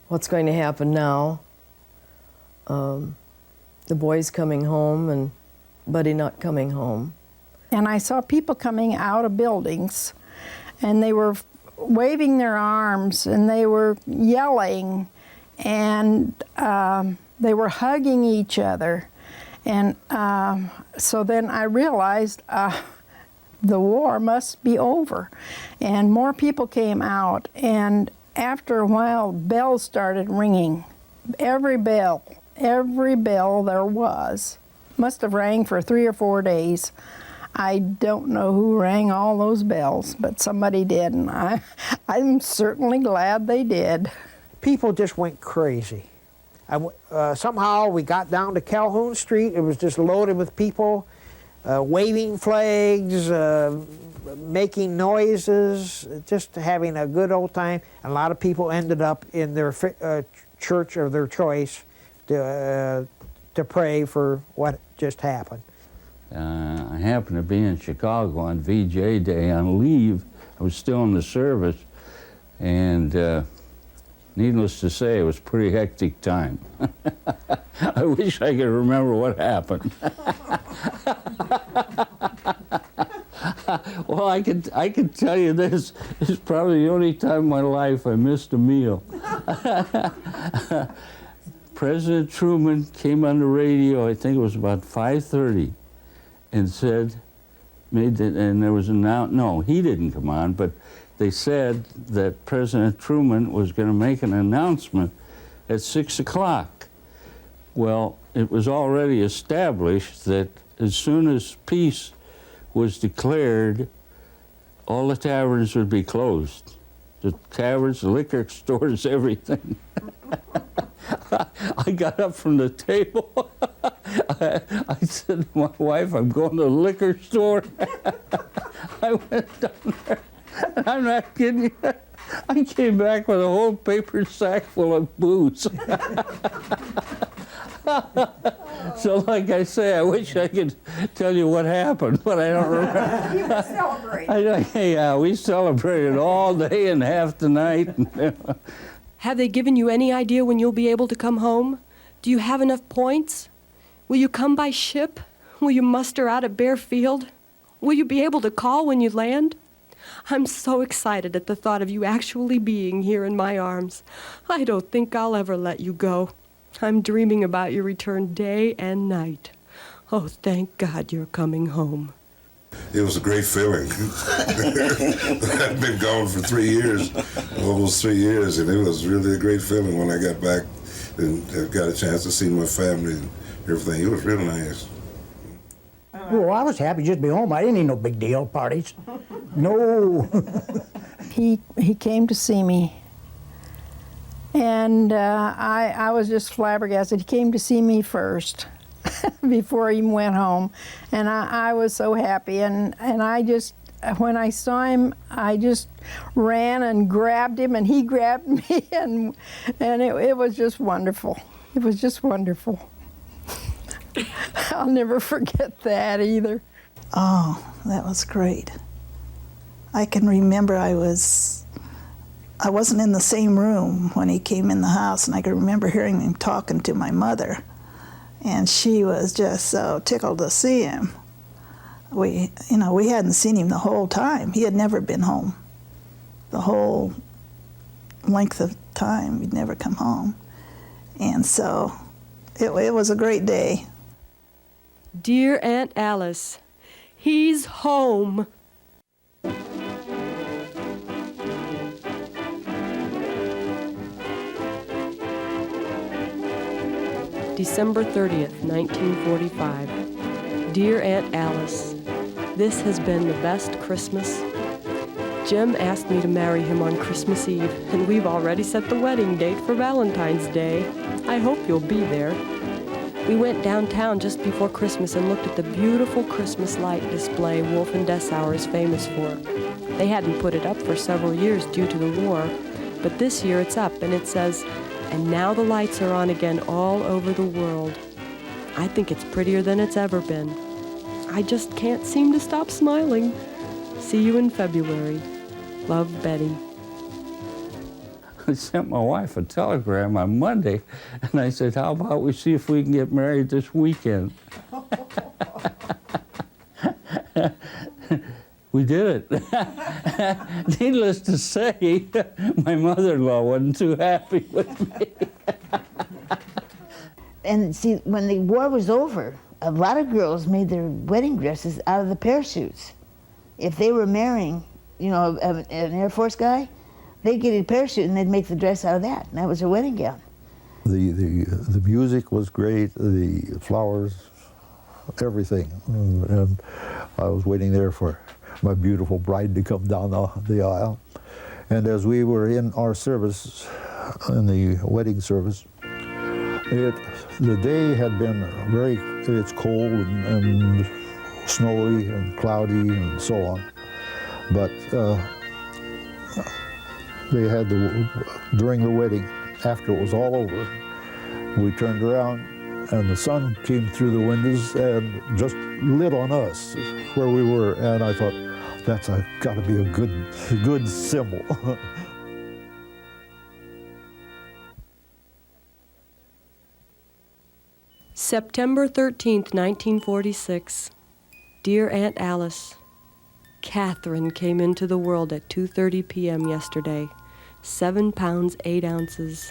what's going to happen now. The boys coming home and Buddy not coming home. And I saw people coming out of buildings, and they were waving their arms, and they were yelling, and they were hugging each other. And so then I realized the war must be over. And more people came out, and after a while, bells started ringing. Every bell there was must have rang for 3 or 4 days. I don't know who rang all those bells, but somebody did, and I'm certainly glad they did. People just went crazy. Somehow we got down to Calhoun Street. It was just loaded with people waving flags, making noises, just having a good old time. And a lot of people ended up in their church of their choice to pray for what just happened. I happened to be in Chicago on VJ Day on leave. I was still in the service, and needless to say, it was a pretty hectic time. I wish I could remember what happened. Well, I could tell you this. It's probably the only time in my life I missed a meal. President Truman came on the radio, I think it was about 5:30, and said, and there was no, he didn't come on, but they said that President Truman was going to make an announcement at 6 o'clock. Well, it was already established that as soon as peace was declared, all the taverns would be closed. The taverns, the liquor stores, everything. I got up from the table. I said to my wife, I'm going to the liquor store. I went down there. I'm not kidding you. I came back with a whole paper sack full of booze. So like I say, I wish I could tell you what happened, but I don't remember. You were celebrating. Yeah, we celebrated all day and half the night. Have they given you any idea when you'll be able to come home? Do you have enough points? Will you come by ship? Will you muster out at Bear Field? Will you be able to call when you land? I'm so excited at the thought of you actually being here in my arms. I don't think I'll ever let you go. I'm dreaming about your return day and night. Oh, thank God you're coming home. It was a great feeling. I've been gone for 3 years, almost 3 years, and it was really a great feeling when I got back and got a chance to see my family and everything. It was real nice. Well, I was happy just to be home. I didn't need no big deal parties. No. He came to see me, And I was just flabbergasted. He came to see me first before he went home. And I was so happy. And I just, when I saw him, I just ran and grabbed him, and he grabbed me, and it was just wonderful. It was just wonderful. I'll never forget that either. Oh, that was great. I can remember I wasn't in the same room when he came in the house, and I can remember hearing him talking to my mother, and she was just so tickled to see him. We hadn't seen him the whole time. He had never been home. The whole length of time, he'd never come home. And so it was a great day. Dear Aunt Alice, he's home. December 30th, 1945. Dear Aunt Alice, this has been the best Christmas. Jim asked me to marry him on Christmas Eve, and we've already set the wedding date for Valentine's Day. I hope you'll be there. We went downtown just before Christmas and looked at the beautiful Christmas light display Wolf and Dessauer is famous for. They hadn't put it up for several years due to the war, but this year it's up and it says, "And now the lights are on again all over the world." I think it's prettier than it's ever been. I just can't seem to stop smiling. See you in February. Love, Betty. I sent my wife a telegram on Monday, and I said, how about we see if we can get married this weekend? We did it. Needless to say, my mother-in-law wasn't too happy with me. And see, when the war was over, a lot of girls made their wedding dresses out of the parachutes. If they were marrying, an Air Force guy, they'd get a parachute and they'd make the dress out of that, and that was their wedding gown. The music was great, the flowers, everything. And I was waiting there for my beautiful bride to come down the aisle. And as we were in our service, in the wedding service, the day had been it's cold and snowy and cloudy and so on. But they had during the wedding, after it was all over, we turned around and the sun came through the windows and just lit on us where we were. And I thought, that's got to be a good symbol. September 13th, 1946. Dear Aunt Alice, Catherine came into the world at 2:30 p.m. yesterday. 7 pounds, 8 ounces.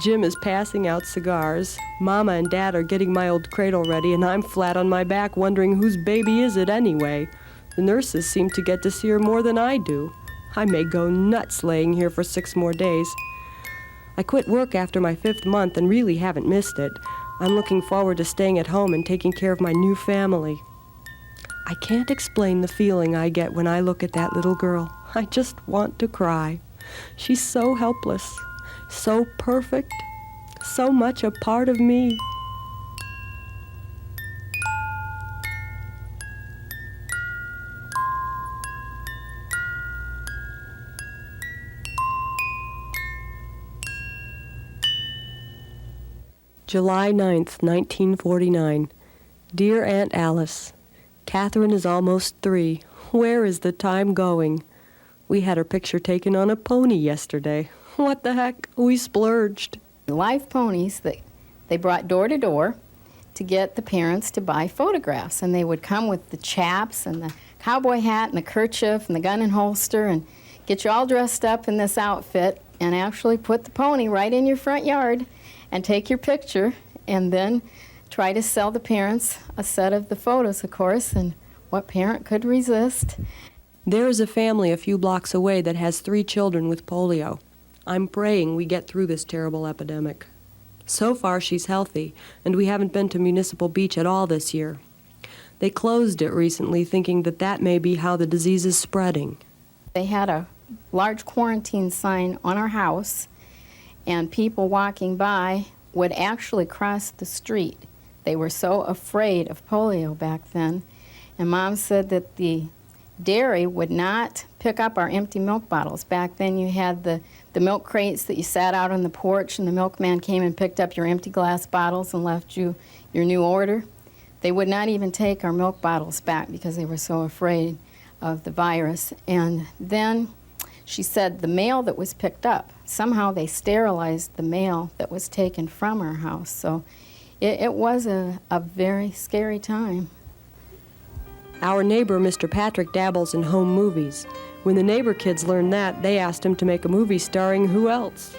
Jim is passing out cigars. Mama and Dad are getting my old cradle ready, and I'm flat on my back wondering whose baby is it anyway. The nurses seem to get to see her more than I do. I may go nuts laying here for 6 more days. I quit work after my 5th month and really haven't missed it. I'm looking forward to staying at home and taking care of my new family. I can't explain the feeling I get when I look at that little girl. I just want to cry. She's so helpless, so perfect, so much a part of me. July 9th, 1949. Dear Aunt Alice, Catherine is almost 3. Where is the time going? We had her picture taken on a pony yesterday. What the heck? We splurged. Live ponies that they brought door to door to get the parents to buy photographs. And they would come with the chaps and the cowboy hat and the kerchief and the gun and holster and get you all dressed up in this outfit and actually put the pony right in your front yard and take your picture and then try to sell the parents a set of the photos, of course, and what parent could resist? There is a family a few blocks away that has 3 children with polio. I'm praying we get through this terrible epidemic. So far, she's healthy, and we haven't been to Municipal Beach at all this year. They closed it recently, thinking that may be how the disease is spreading. They had a large quarantine sign on our house, and people walking by would actually cross the street. They were so afraid of polio back then. And Mom said that the dairy would not pick up our empty milk bottles. Back then you had the milk crates that you sat out on the porch and the milkman came and picked up your empty glass bottles and left you your new order. They would not even take our milk bottles back because they were so afraid of the virus. And then she said the mail that was picked up, somehow they sterilized the mail that was taken from our house. So it was a very scary time. Our neighbor, Mr. Patrick, dabbles in home movies. When the neighbor kids learned that, they asked him to make a movie starring who else?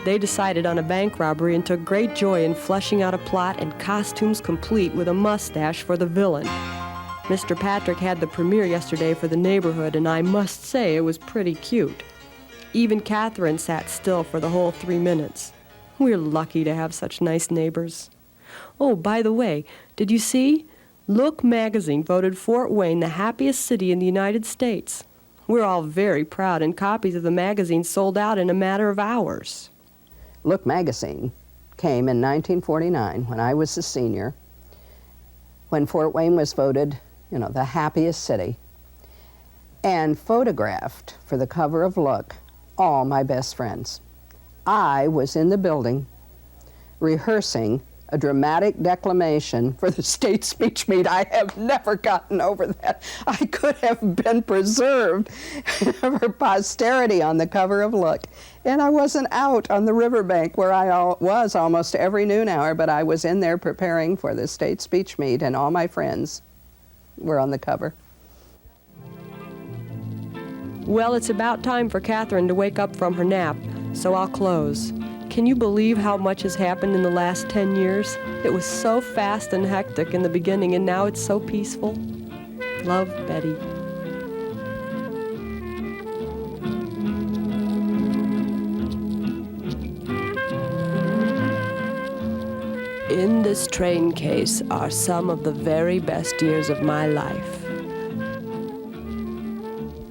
They decided on a bank robbery and took great joy in fleshing out a plot and costumes complete with a mustache for the villain. Mr. Patrick had the premiere yesterday for the neighborhood, and I must say it was pretty cute. Even Catherine sat still for the whole 3 minutes. We're lucky to have such nice neighbors. Oh, by the way, did you see? Look magazine voted Fort Wayne the happiest city in the United States. We're all very proud, and copies of the magazine sold out in a matter of hours. Look magazine came in 1949 when I was a senior, when Fort Wayne was voted, you know, the happiest city, and photographed for the cover of Look all my best friends. I was in the building rehearsing a dramatic declamation for the state speech meet. I have never gotten over that. I could have been preserved for posterity on the cover of Look. And I wasn't out on the riverbank where I was almost every noon hour, but I was in there preparing for the state speech meet, and all my friends were on the cover. Well, it's about time for Catherine to wake up from her nap, so I'll close. Can you believe how much has happened in the last 10 years? It was so fast and hectic in the beginning, and now it's so peaceful. Love, Betty. In this train case are some of the very best years of my life.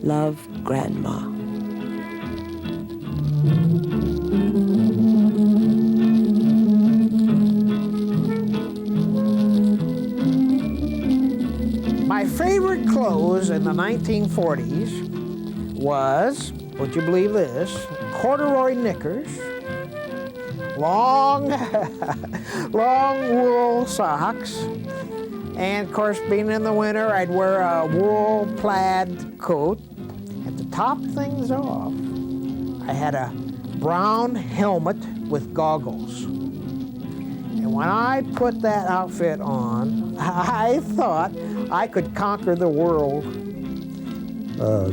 Love, Grandma. My favorite clothes in the 1940s was, would you believe this, corduroy knickers, long wool socks, and of course, being in the winter, I'd wear a wool plaid coat. And to top things off, I had a brown helmet with goggles. And when I put that outfit on, I thought I could conquer the world.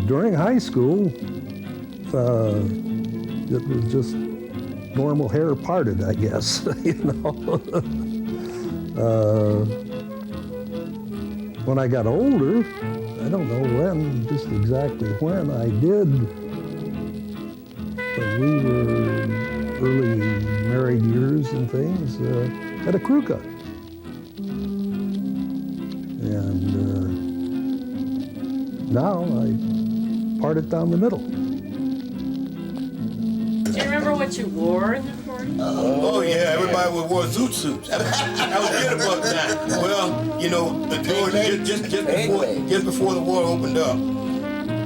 During high school, it was just normal hair parted, I guess, you know. When I got older, I don't know when, just exactly when I did, but we were early married years and things, had a crew cut. And now I part it down the middle. Do you remember what you wore in the 40s? Oh yeah, everybody wore zoot suits. That was good about that. Well, you know, just before the war opened up,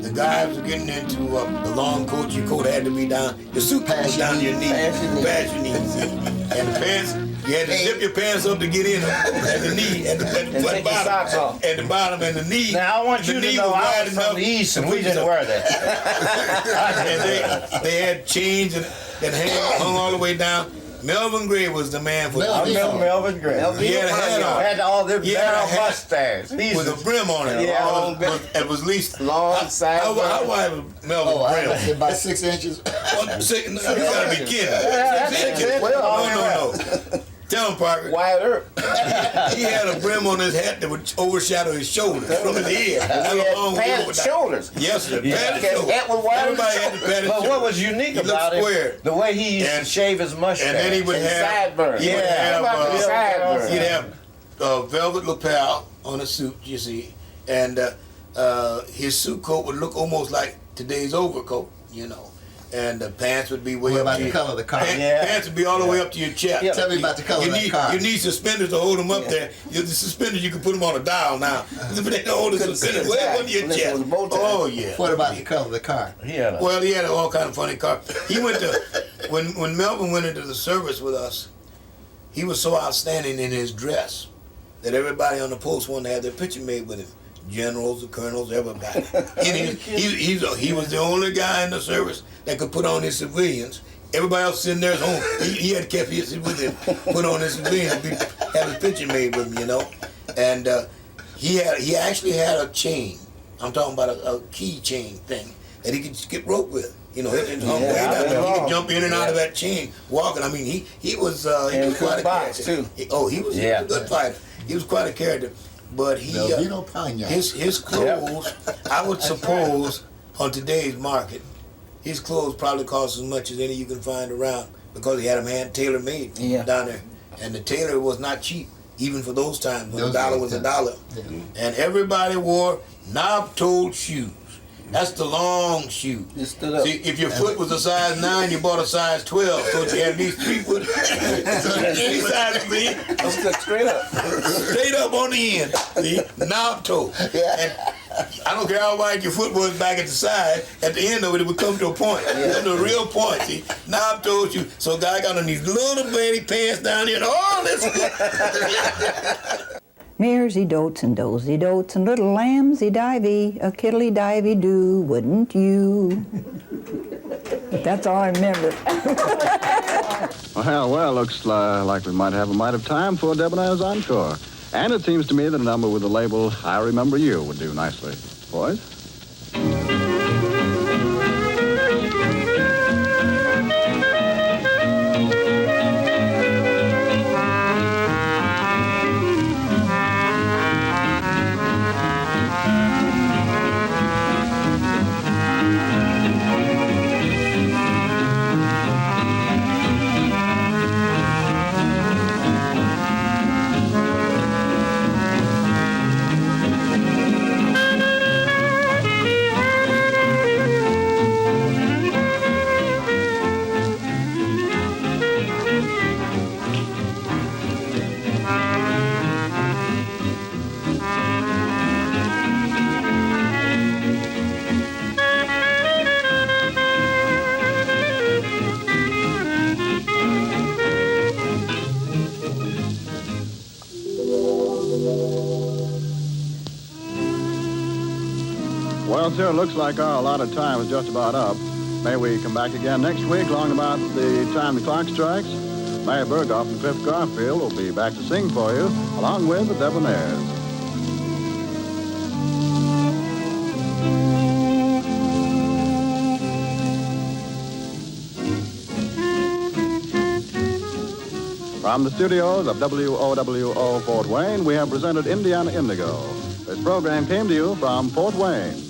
the guys were getting into the long coat. Your coat had to be down. The suit was down your knees, past your knees, and the pants. You had to zip your pants up to get in at the knee, at the bottom, socks off. At the bottom and the knee. Now I want you to know I was from the East and we didn't wear that. And they had chains that hung all the way down. Melvin Gray was the man for I remember Melvin Gray. He had a hat on. Had all them narrow mustaches. With a brim on it. Yeah, it was at least long side. How wide was Melvin Gray? About 6 inches. You gotta be kidding. 6 inches. No. Tell him, Parker. Wider. He had a brim on his hat that would overshadow his shoulders from his ear. Padded shoulders. Yes, sir. Padded shoulders. Everybody had the padded shoulders. But what was unique about it, the way he used to shave his mustache. And then he would have sideburns. He'd have velvet lapel on a suit, you see, and his suit coat would look almost like today's overcoat, you know. And the pants would be way What up about to the your, color of the car? Pants would be all the way up to your chest. Yeah. Tell me about the color of that car. You need suspenders to hold them up there. The suspenders, you can put them on a dial now. If they don't hold the suspenders way up on your chest. Oh, yeah. What about the color of the car? Well, he had all kind of funny car. He went to, when Melvin went into the service with us, he was so outstanding in his dress that everybody on the post wanted to have their picture made with him. Generals, the colonels, everybody. He was the only guy in the service that could put on his civilians. Everybody else sitting there at home. He had kept his with him, put on his civilians, have his picture made with him, you know. And he actually had a chain. I'm talking about a key chain thing that he could skip rope with. You know, he could jump in and out of that chain walking. I mean, he was quite a character. Too. He was a good fighter. He was quite a character. But his clothes, I would suppose, on today's market, his clothes probably cost as much as any you can find around because he had them hand tailor made down there, and the tailor was not cheap even for those times when a dollar was a dollar. And everybody wore knob-toed shoes. That's the long shoe. See, if your foot was a size 9, you bought a size 12, so you had these 3 foot. Any size, see? Straight up. Straight up on the end, see? Knob toe. And I don't care how wide your foot was back at the side, at the end of it, it would come to a point. It would come to a real point, see? Knob toe shoe. So a guy got on these little baby pants down here and all this. Mares, he dotes and dozy dotes, and little lambs, he divey, a kiddly divey do, wouldn't you? That's all I remember. Well, looks like we might have a mite of time for Debonair's encore. And it seems to me that a number with the label, I Remember You, would do nicely. Boys? Well, sir, it looks like our allotted time is just about up. May we come back again next week, long about the time the clock strikes? Mary Burghoff and Cliff Garfield will be back to sing for you, along with the Debonaires. From the studios of WOWO Fort Wayne, we have presented Indiana Indigo. This program came to you from Fort Wayne.